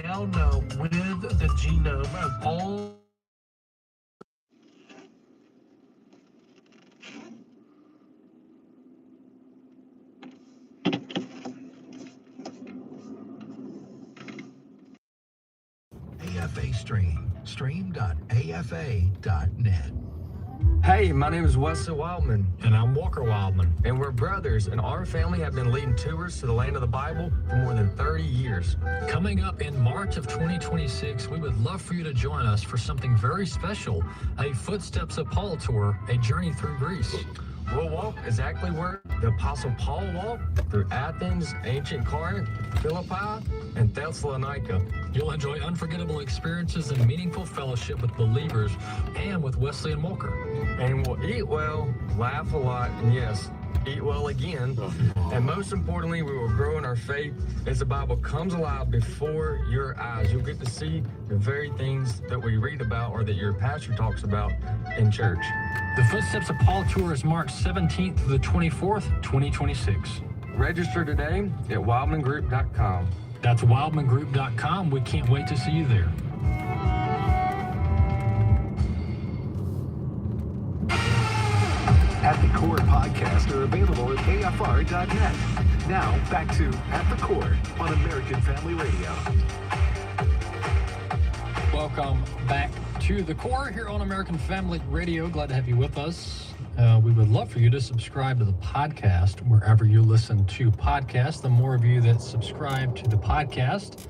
now know with the genome of all AFA Stream, stream.afa.net. Hey, my name is Wesley Wildman. And I'm Walker Wildman. And we're brothers, and our family have been leading tours to the land of the Bible for more than 30 years. Coming up in March of 2026, we would love for you to join us for something very special, a Footsteps of Paul tour, a journey through Greece. We'll walk exactly where the Apostle Paul walked, through Athens, ancient Corinth, Philippi, and Thessalonica. You'll enjoy unforgettable experiences and meaningful fellowship with believers and with Wesley and Walker. And we'll eat well, laugh a lot, and yes, eat well again. And most importantly, we will grow in our faith as the Bible comes alive before your eyes. You'll get to see the very things that we read about or that your pastor talks about in church. The Footsteps of Paul tour is March 17th through the 24th, 2026. Register today at wildmangroup.com. That's wildmangroup.com. We can't wait to see you there. At the Core podcasts are available at afr.net. Now, back to At the Core on American Family Radio. Welcome back to The Core here on American Family Radio. Glad to have you with us. We would love for you to subscribe to the podcast wherever you listen to podcasts. The more of you that subscribe to the podcast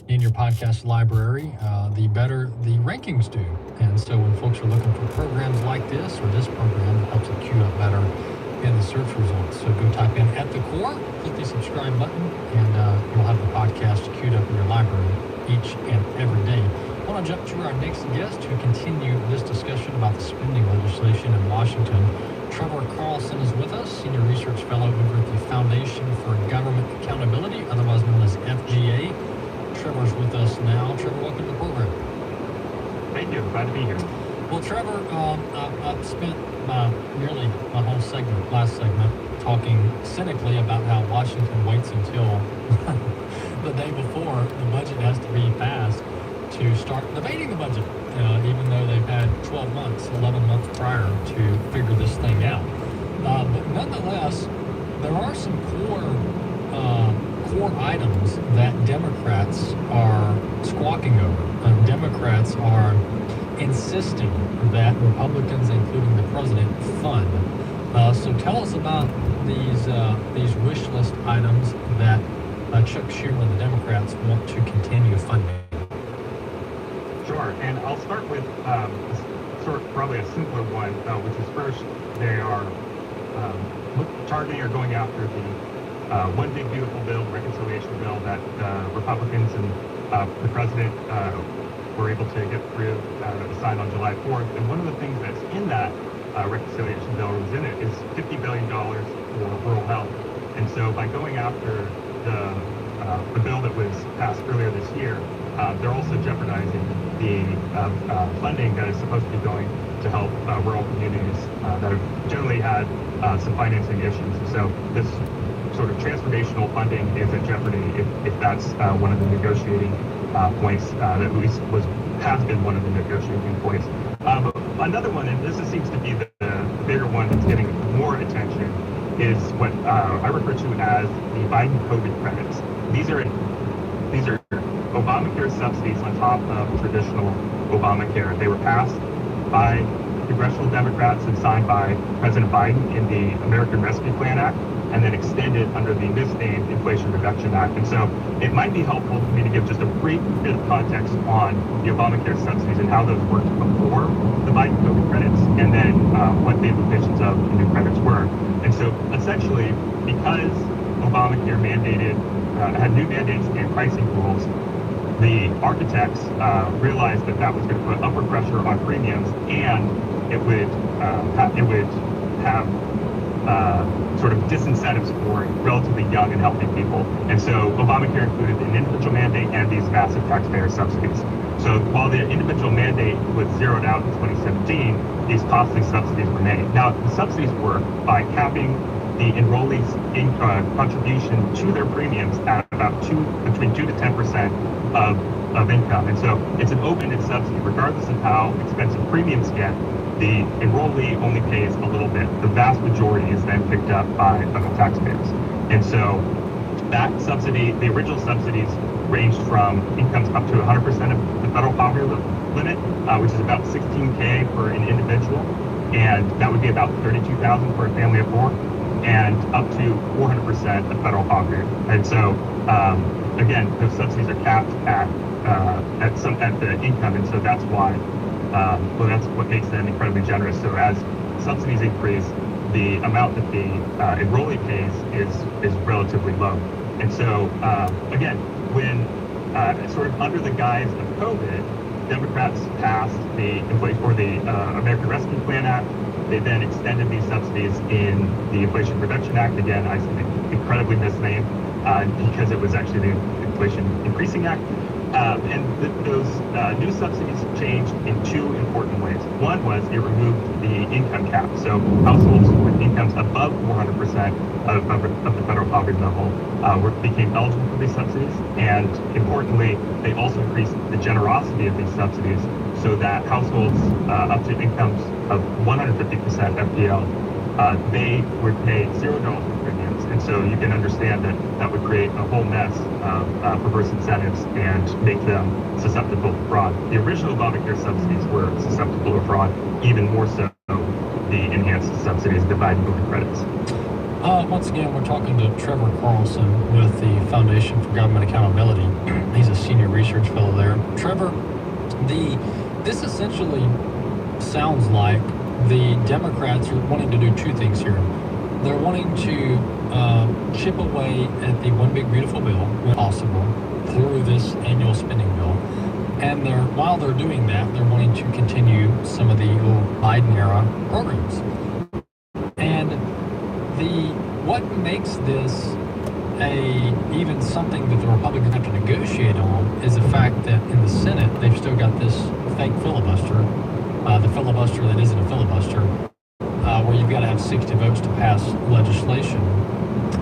in your podcast library, the better the rankings do. And so when folks are looking for programs like this or this program, it helps it queue up better in the search results. So go type in At the Core, click the subscribe button, and you'll have the podcast queued up in your library each and every day. I want to jump to our next guest to continue this discussion about the spending legislation in Washington. Trevor Carlson is with us, Senior Research Fellow over at the Foundation for Government Accountability, otherwise known as FGA. Trevor's with us now. Trevor, welcome to the program. Thank you. Glad to be here. Well, Trevor, I've spent nearly my whole last segment, talking cynically about how Washington waits until the day before the budget has to be passed to start debating the budget, even though they've had 11 months prior to figure this thing out. But nonetheless, there are some core items that Democrats are squawking over. Democrats are insisting that Republicans, including the president, fund. So tell us about these wish list items that Chuck Schumer and the Democrats want to continue funding. Sure, and I'll start with probably a simpler one, which is first, they are targeting or going after the One Big Beautiful Bill, reconciliation bill that Republicans and the president were able to get through, that was signed on July 4th. And one of the things that's in that reconciliation bill was in it is $50 billion for rural health. And so by going after the bill that was passed earlier this year, they're also jeopardizing the funding that is supposed to be going to help rural communities that have generally had some financing issues. So this sort of transformational funding is in jeopardy if that's one of the negotiating points that at least has been one of the negotiating points. But another one, and this seems to be the bigger one that's getting more attention, is what I refer to as the Biden COVID credits. These are Obamacare subsidies on top of traditional Obamacare. They were passed by congressional Democrats and signed by President Biden in the American Rescue Plan Act, and then extended under the misnamed Inflation Reduction Act. And so it might be helpful for me to give just a brief bit of context on the Obamacare subsidies and how those worked before the Biden COVID credits, and then what the implications of the new credits were. And so essentially, because Obamacare had new mandates and pricing rules, the architects realized that was going to put upward pressure on premiums, and it would have sort of disincentives for relatively young and healthy people. And so Obamacare included an individual mandate and these massive taxpayer subsidies. So while the individual mandate was zeroed out in 2017, these costly subsidies were made. Now, the subsidies work by capping the enrollees' contribution to their premiums at about between 2 to 10% of income. And so it's an open-ended subsidy. Regardless of how expensive premiums get, the enrollee only pays a little bit. The vast majority is then picked up by federal taxpayers. And so that subsidy, the original subsidies ranged from incomes up to 100% of the federal poverty limit, which is about $16K for an individual, and that would be about $32,000 for a family of four, and up to 400% of federal poverty. And so, again, those subsidies are capped at the income, and so that's why. Well, that's what makes them incredibly generous. So as subsidies increase, the amount that the enrollee pays is relatively low. And so, again, when sort of under the guise of COVID, Democrats passed the American Rescue Plan Act. They then extended these subsidies in the Inflation Reduction Act. Again, I incredibly misnamed because it was actually the Inflation Increasing Act. And those new subsidies changed in two important ways. One was it removed the income cap. So households with incomes above 400% of the federal poverty level became eligible for these subsidies. And importantly, they also increased the generosity of these subsidies so that households up to incomes of 150% FPL, they would pay $0 for premiums. And so you can understand that that would create a whole mess of perverse incentives and make them susceptible to fraud. The original Obamacare subsidies were susceptible to fraud, even more so the enhanced subsidies, the Biden voting credits. Once again, we're talking to Trevor Carlson with the Foundation for Government Accountability. He's a senior research fellow there. Trevor, this essentially sounds like the Democrats are wanting to do two things here. They're wanting to chip away at the One Big Beautiful Bill, when possible, through this annual spending bill. And while they're doing that, they're wanting to continue some of the old Biden-era programs. And what makes this even something that the Republicans have to negotiate on is the fact that in the Senate, they've still got this fake filibuster, the filibuster that isn't a filibuster, where you've got to have 60 votes to pass legislation.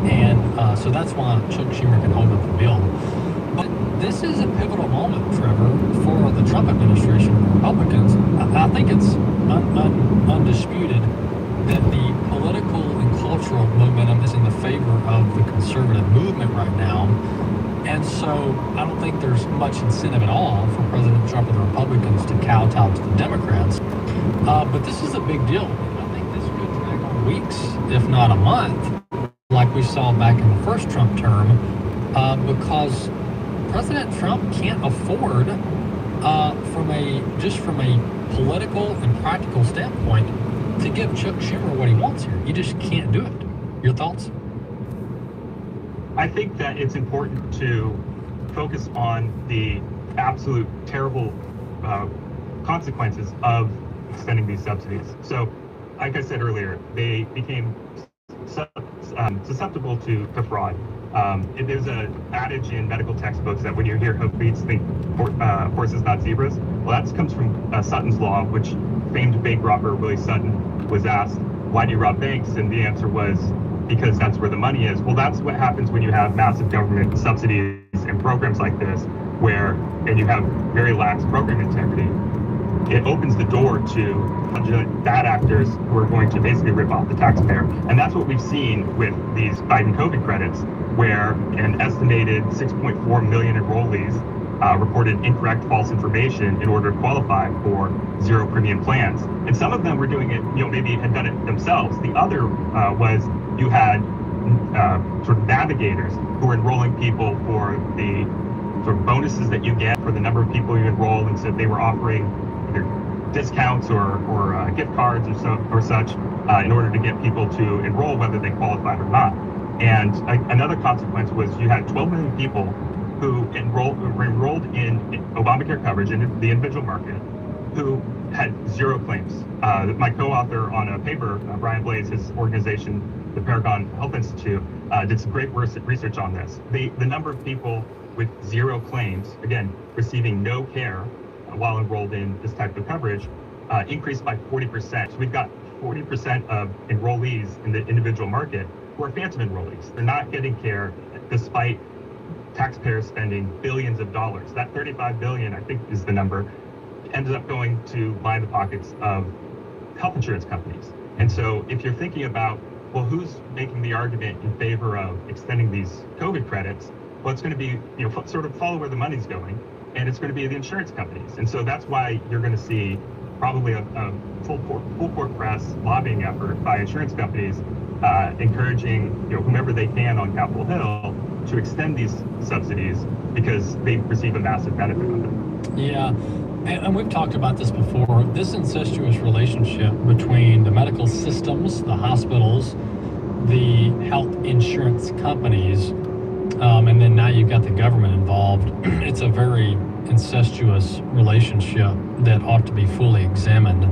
And so that's why Chuck Schumer can hold up the bill. But this is a pivotal moment, Trevor, for the Trump administration and the Republicans. I think it's undisputed that the political and cultural momentum is in the favor of the conservative movement right now. And so I don't think there's much incentive at all for President Trump and the Republicans to kowtow to the Democrats. But this is a big deal. I think this could drag on weeks, if not a month, like we saw back in the first Trump term, because President Trump can't afford, from a political and practical standpoint, to give Chuck Schumer what he wants here. You just can't do it. Your thoughts? I think that it's important to focus on the absolute terrible consequences of extending these subsidies. So, like I said earlier, they became susceptible to fraud. There's an adage in medical textbooks that when you hear hoofbeats, think horses, not zebras. Well, that comes from Sutton's Law, which famed bank robber Willie Sutton was asked, why do you rob banks? And the answer was, because that's where the money is. Well, that's what happens when you have massive government subsidies and programs like this, and you have very lax program integrity. It opens the door to bad actors who are going to basically rip off the taxpayer. And that's what we've seen with these Biden COVID credits, where an estimated 6.4 million enrollees reported incorrect false information in order to qualify for zero premium plans. And some of them were doing it, maybe had done it themselves. The other was you had sort of navigators who were enrolling people for the sort of bonuses that you get for the number of people you enroll, and so they were offering either discounts or gift cards or such in order to get people to enroll whether they qualified or not. And another consequence was you had 12 million people who were enrolled in Obamacare coverage in the individual market who had zero claims. My co-author on a paper, Brian Blaze, his organization, the Paragon Health Institute, did some great research on this. The number of people with zero claims, again, receiving no care while enrolled in this type of coverage, increased by 40%. So we've got 40% of enrollees in the individual market who are phantom enrollees. They're not getting care despite taxpayers spending billions of dollars. That 35 billion, I think is the number, ended up going to line the pockets of health insurance companies. And so if you're thinking about, well, who's making the argument in favor of extending these COVID credits? Well, it's going to be, sort of follow where the money's going, and it's going to be the insurance companies. And so that's why you're going to see probably a full court press lobbying effort by insurance companies encouraging whomever they can on Capitol Hill to extend these subsidies because they receive a massive benefit of them. Yeah, and we've talked about this before. This incestuous relationship between the medical systems, the hospitals, the health insurance companies, and then now you've got the government involved. It's a very incestuous relationship that ought to be fully examined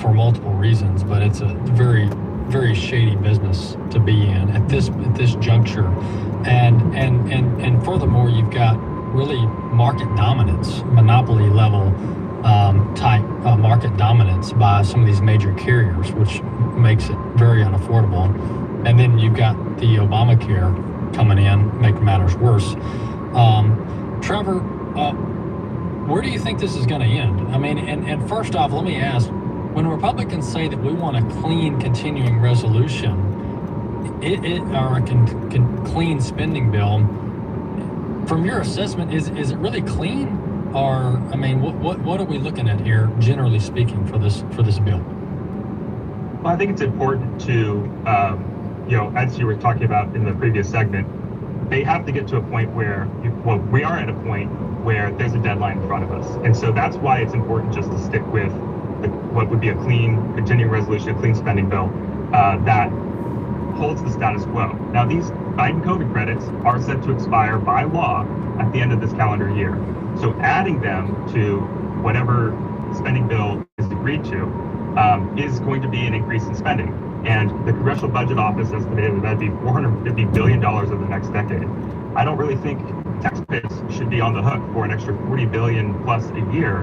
for multiple reasons, but it's a very, very shady business to be in at this juncture. And furthermore, you've got really market dominance, monopoly level type market dominance by some of these major carriers, which makes it very unaffordable. And then you've got the Obamacare coming in, making matters worse. Trevor, where do you think this is going to end? I mean, and first off, let me ask, when Republicans say that we want a clean continuing resolution, or a clean spending bill, from your assessment, is it really clean? Or, I mean, what are we looking at here, generally speaking, for this bill? Well, I think it's important to, as you were talking about in the previous segment, they have to get to a point where, we are at a point where there's a deadline in front of us. And so that's why it's important just to stick with what would be a clean continuing resolution, a clean spending bill that holds the status quo. Now, these Biden COVID credits are set to expire by law at the end of this calendar year. So adding them to whatever spending bill is agreed to is going to be an increase in spending. And the Congressional Budget Office estimated that'd be $450 billion over the next decade. I don't really think taxpayers should be on the hook for an extra $40 billion plus a year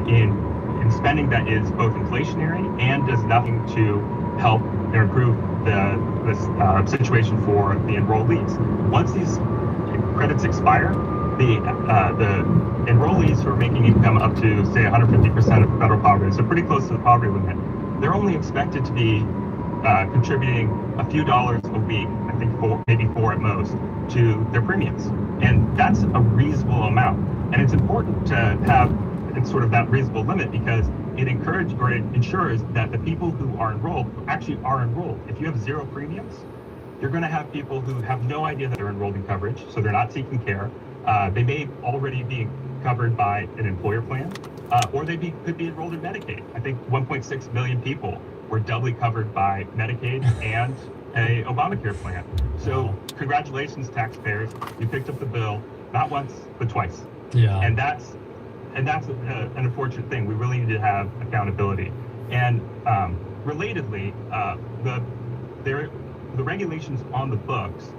in spending that is both inflationary and does nothing to help or improve the situation for the enrollees. Once these credits expire, the enrollees who are making income up to, say, 150% of federal poverty, so pretty close to the poverty limit, they're only expected to be contributing a few dollars a week, I think maybe four at most, to their premiums. And that's a reasonable amount. And it's important to have sort of that reasonable limit because it ensures that the people who are enrolled actually are enrolled. If you have zero premiums, you're going to have people who have no idea that they're enrolled in coverage, so they're not seeking care. They may already be covered by an employer plan, or they could be enrolled in Medicaid. I think 1.6 million people were doubly covered by Medicaid and a Obamacare plan. So congratulations, taxpayers. You picked up the bill, not once, but twice. Yeah. And that's an unfortunate thing. We really need to have accountability. And relatedly, the regulations on the books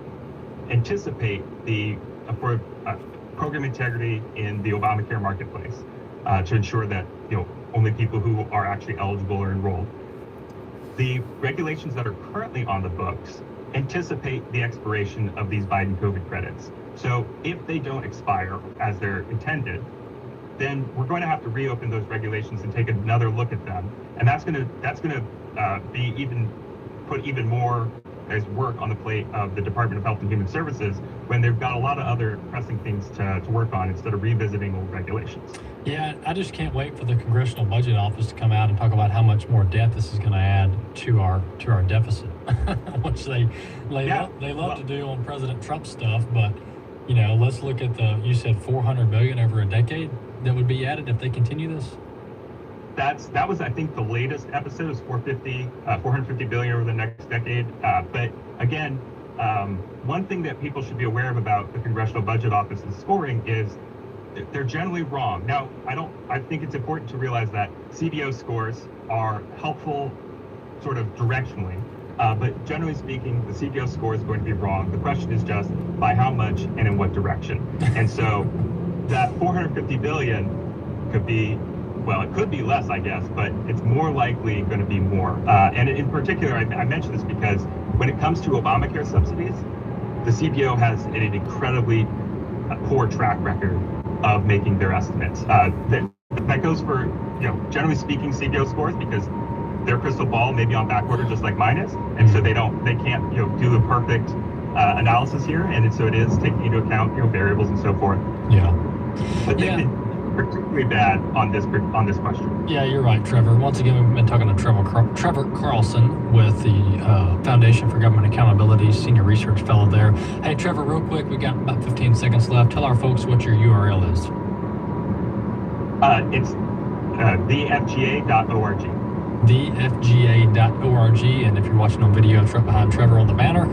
anticipate the program integrity in the Obamacare marketplace to ensure that only people who are actually eligible are enrolled. The regulations that are currently on the books anticipate the expiration of these Biden COVID credits. So if they don't expire as they're intended, then we're going to have to reopen those regulations and take another look at them, and that's going to put even more as work on the plate of the Department of Health and Human Services when they've got a lot of other pressing things to work on instead of revisiting old regulations. Yeah, I just can't wait for the Congressional Budget Office to come out and talk about how much more debt this is going to add to our deficit, which they love to do on President Trump stuff. But let's look at you said $400 billion over a decade that would be added if they continue this. That was, I think, the latest episode is $450 billion over the next decade. But again, one thing that people should be aware of about the Congressional Budget Office's scoring is they're generally wrong. Now, I think it's important to realize that CBO scores are helpful sort of directionally, but generally speaking, the CBO score is going to be wrong. The question is just by how much and in what direction. And so that $450 billion could be, well, it could be less, I guess, but it's more likely going to be more. And in particular, I mention this because when it comes to Obamacare subsidies, the CBO has an incredibly poor track record of making their estimates. That goes for, generally speaking, CBO scores, because their crystal ball may be on back order just like mine is, and so they can't do the perfect analysis here, and so it is taking into account variables and so forth. Yeah. But they've been particularly bad on this question. Yeah, you're right, Trevor. Once again, we've been talking to Trevor Carlson with the Foundation for Government Accountability, Senior Research Fellow there. Hey, Trevor, real quick, we got about 15 seconds left. Tell our folks what your URL is. It's thefga.org. thefga.org, and if you're watching on video, it's right behind Trevor on the banner.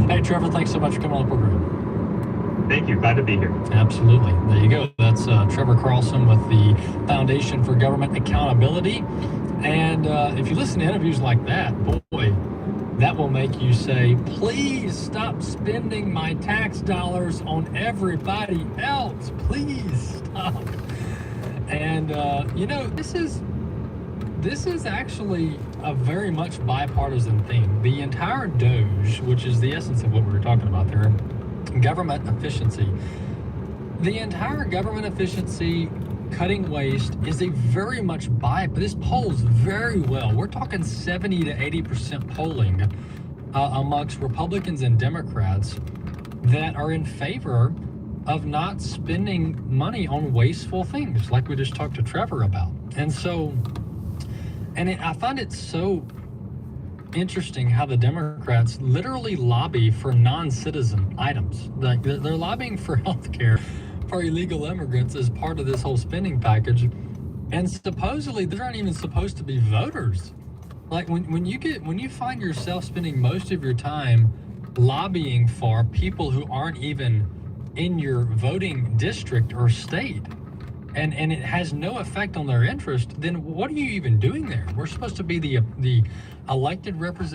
Hey, Trevor, thanks so much for coming on the program. Thank you. Glad to be here. Absolutely. There you go. That's Trevor Carlson with the Foundation for Government Accountability. And if you listen to interviews like that, boy, that will make you say, please stop spending my tax dollars on everybody else. Please stop. And, this is actually a very much bipartisan thing. The entire DOGE, which is the essence of what we were talking about there, government efficiency. The entire government efficiency, cutting waste, is a very much this polls very well. We're talking 70 to 80% polling amongst Republicans and Democrats that are in favor of not spending money on wasteful things like we just talked to Trevor about. And so, I find it so interesting how the Democrats literally lobby for non-citizen items. Like they're lobbying for healthcare for illegal immigrants as part of this whole spending package, and supposedly they aren't even supposed to be voters. Like when you find yourself spending most of your time lobbying for people who aren't even in your voting district or state, and it has no effect on their interest, then what are you even doing there? We're supposed to be the elected representatives